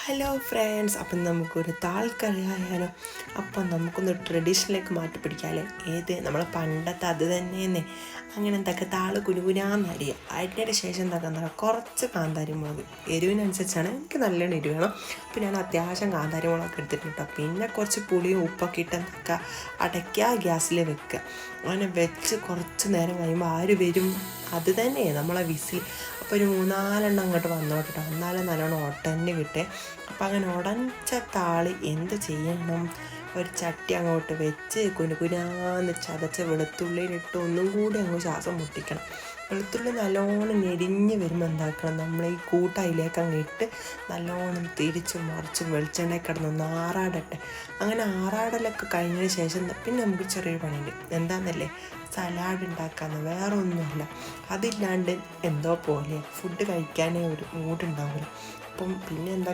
Hello friends, അപ്പം നമുക്കൊരു താൽക്കറി ആയാലോ? അപ്പം നമുക്കൊന്ന് ട്രഡീഷനിലേക്ക് മാറ്റി പിടിക്കാമല്ലേ? ഏത് നമ്മളെ പണ്ടത്തെ അത് തന്നെയെന്നേ. അങ്ങനെ എന്തൊക്കെ താള് കുനുകുനാന്നരിയുക. അതിൻ്റെ ശേഷം എന്താക്കുക, കുറച്ച് കാന്താരി മുളക്, എരിവിനനുസരിച്ചാണ്. എനിക്ക് നല്ലോണം എരിവ് വേണം. അപ്പോൾ ഞാൻ അത്യാവശ്യം കാന്താരി മുളകൊക്കെ എടുത്തിട്ടുണ്ട് കേട്ടോ. പിന്നെ കുറച്ച് പുളിയും ഉപ്പൊക്കെ ഇട്ട് എന്താക്കുക, അടയ്ക്കുക, ഗ്യാസിൽ വെക്കുക. അങ്ങനെ വെച്ച് കുറച്ച് നേരം കഴിയുമ്പോൾ ആര് വരും? അത് തന്നെ നമ്മളെ വിസിൽ. അപ്പോൾ ഒരു 3-4 അങ്ങോട്ട് വന്നോട്ടെ കേട്ടോ, എന്നാലും നല്ലോണം ഒട്ടന്നെ കിട്ടേ. അപ്പം അങ്ങനെ ഉടച്ച താളി എന്ത് ചെയ്യണം? ഒരു ചട്ടി അങ്ങോട്ട് വെച്ച് കുനുകുനാന്ന് ചതച്ച വെളുത്തുള്ളിയിലിട്ട് ഒന്നും കൂടി അങ്ങ് ശ്വാസം മുട്ടിക്കണം. വെളുത്തുള്ളി നല്ലോണം ഞെരിഞ്ഞ് വരുമ്പോൾ എന്താക്കണം, നമ്മൾ ഈ കൂട്ടയിലേക്ക് അങ്ങ് ഇട്ട് നല്ലോണം തിരിച്ചും മറിച്ചും വെളിച്ചെണ്ണയിൽ കിടന്നൊന്ന് ആറാടട്ടെ. അങ്ങനെ ആറാടലൊക്കെ കഴിഞ്ഞതിന് ശേഷം പിന്നെ നമുക്ക് ചെറിയൊരു പണിയുണ്ട്. എന്താണെന്നല്ലേ, സലാഡ് ഉണ്ടാക്കാമെന്ന്. വേറെ ഒന്നുമല്ല, അതില്ലാണ്ട് എന്തോ പോലെ ഫുഡ് കഴിക്കാനേ ഒരു മൂഡുണ്ടാവില്ല. അപ്പം പിന്നെ എന്താ